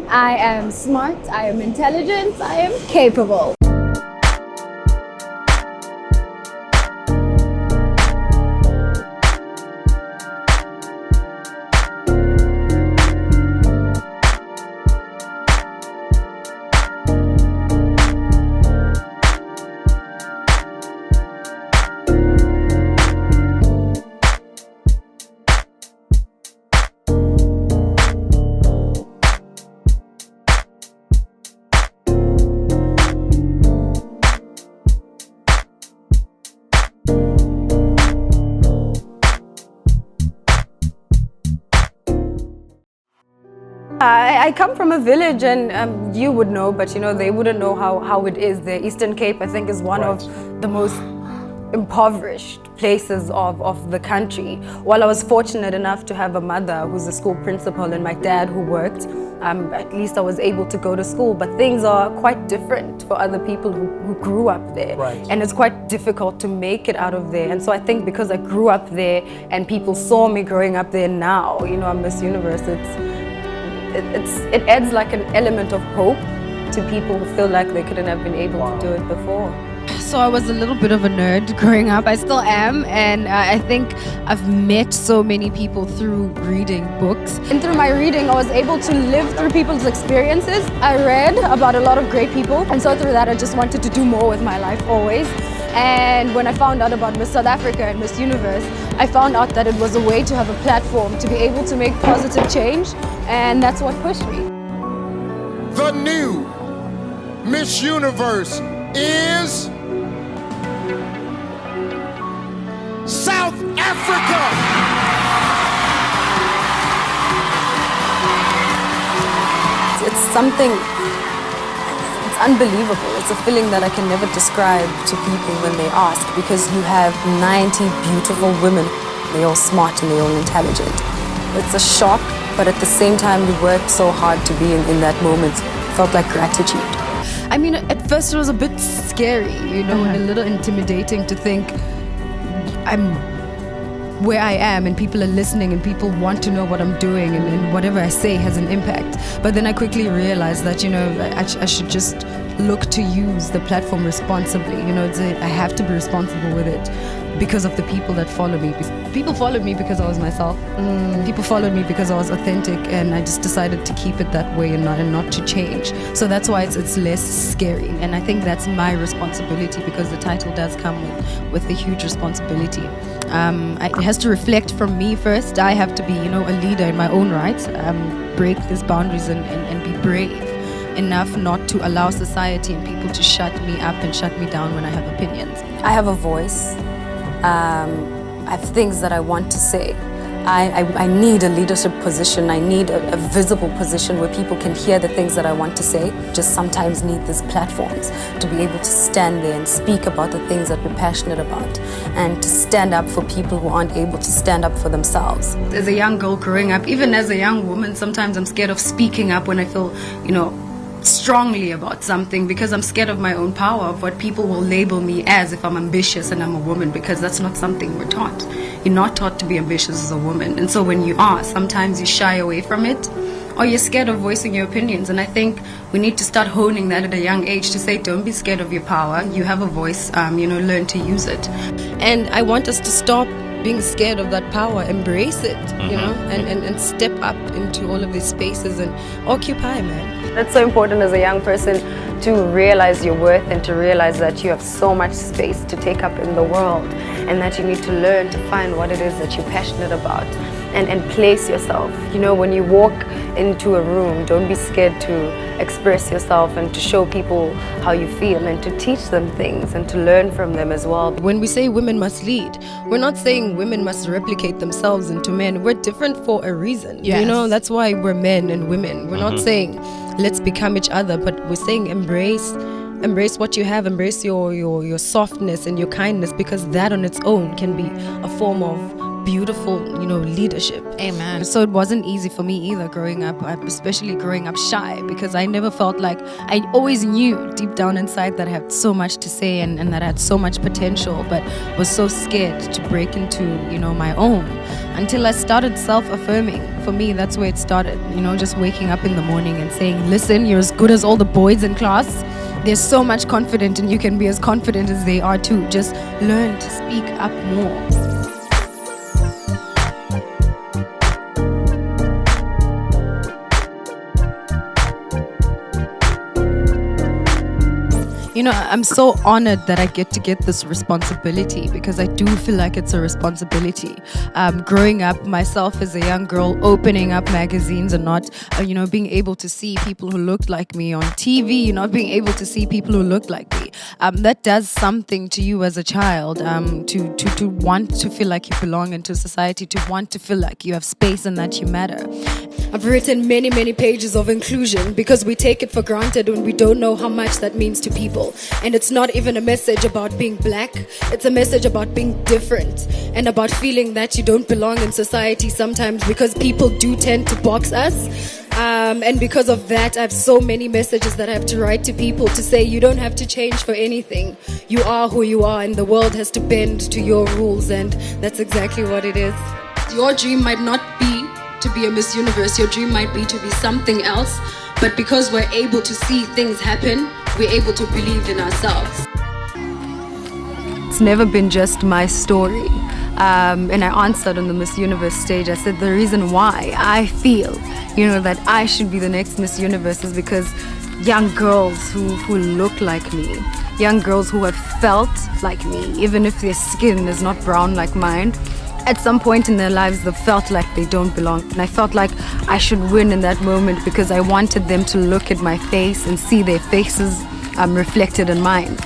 I am smart, I am intelligent, I am capable. I come from a village, and you would know, but they wouldn't know how it is. The Eastern Cape, I think, is one of the most impoverished places of the country. While I was fortunate enough to have a mother who's a school principal and my dad who worked, at least I was able to go to school, but things are quite different for other people who grew up there. And it's quite difficult to make it out of there. And so I think because I grew up there and people saw me growing up there now, I'm Miss Universe, it adds like an element of hope to people who feel like they couldn't have been able to do it before. So I was a little bit of a nerd growing up. I still am, and I think I've met so many people through reading books. And through my reading, I was able to live through people's experiences. I read about a lot of great people, and so through that I just wanted to do more with my life always. And when I found out about Miss South Africa and Miss Universe, I found out that it was a way to have a platform to be able to make positive change, and that's what pushed me. The new Miss Universe is South Africa! It's something, it's unbelievable. It's a feeling that I can never describe to people when they ask, because you have 90 beautiful women. They're all smart and they're all intelligent. It's a shock, but at the same time you worked so hard to be in that moment. It felt like gratitude. I mean, at first it was a bit scary, and a little intimidating to think I'm where I am and people are listening and people want to know what I'm doing and whatever I say has an impact. But then I quickly realized that, I should just look to use the platform responsibly. I have to be responsible with it because of the people that follow me. People followed me because I was myself. People followed me because I was authentic, and I just decided to keep it that way and not to change. So that's why it's less scary. And I think that's my responsibility, because the title does come with a huge responsibility. It has to reflect from me first. I have to be, a leader in my own right, break these boundaries and be brave enough not to allow society and people to shut me up and shut me down when I have opinions. I have a voice. I have things that I want to say. I need a leadership position. I need a visible position where people can hear the things that I want to say. Just sometimes need these platforms to be able to stand there and speak about the things that we're passionate about, and to stand up for people who aren't able to stand up for themselves. As a young girl growing up, even as a young woman, sometimes I'm scared of speaking up when I feel, strongly about something, because I'm scared of my own power, of what people will label me as if I'm ambitious and I'm a woman, because that's not something we're taught. You're not taught to be ambitious as a woman. And so when you are, sometimes you shy away from it, or you're scared of voicing your opinions. And I think we need to start honing that at a young age, to say, don't be scared of your power. You have a voice, learn to use it. And I want us to stop being scared of that power, embrace it, and step up into all of these spaces and occupy, man. It's so important as a young person to realize your worth and to realize that you have so much space to take up in the world, and that you need to learn to find what it is that you're passionate about and place yourself. When you walk into a room, don't be scared to express yourself and to show people how you feel and to teach them things and to learn from them as well. When we say women must lead, we're not saying women must replicate themselves into men. We're different for a reason. Yes. That's why we're men and women. We're not saying let's become each other, but we're saying embrace what you have, embrace your softness and your kindness, because that on its own can be a form of beautiful, leadership. Amen. So it wasn't easy for me either growing up, especially growing up shy, because I never felt like, I always knew deep down inside that I had so much to say and that I had so much potential, but was so scared to break into, my own, until I started self-affirming. For me, that's where it started, just waking up in the morning and saying, listen, you're as good as all the boys in class. There's so much confidence, and you can be as confident as they are too. Just learn to speak up more. I'm so honored that I get to get this responsibility, because I do feel like it's a responsibility. Growing up myself as a young girl, opening up magazines and not, being able to see people who looked like me on TV, not being able to see people who looked like me. That does something to you as a child, to want to feel like you belong into society, to want to feel like you have space and that you matter. I've written many, many pages of inclusion because we take it for granted when we don't know how much that means to people. And it's not even a message about being black. It's a message about being different and about feeling that you don't belong in society sometimes, because people do tend to box us. And because of that, I have so many messages that I have to write to people to say you don't have to change for anything. You are who you are, and the world has to bend to your rules, and that's exactly what it is. Your dream might not be to be a Miss Universe, your dream might be to be something else, but because we're able to see things happen, we're able to believe in ourselves. It's never been just my story. And I answered on the Miss Universe stage. I said the reason why I feel, that I should be the next Miss Universe is because young girls who look like me, young girls who have felt like me, even if their skin is not brown like mine, at some point in their lives they felt like they don't belong. And I felt like I should win in that moment, because I wanted them to look at my face and see their faces reflected in mine.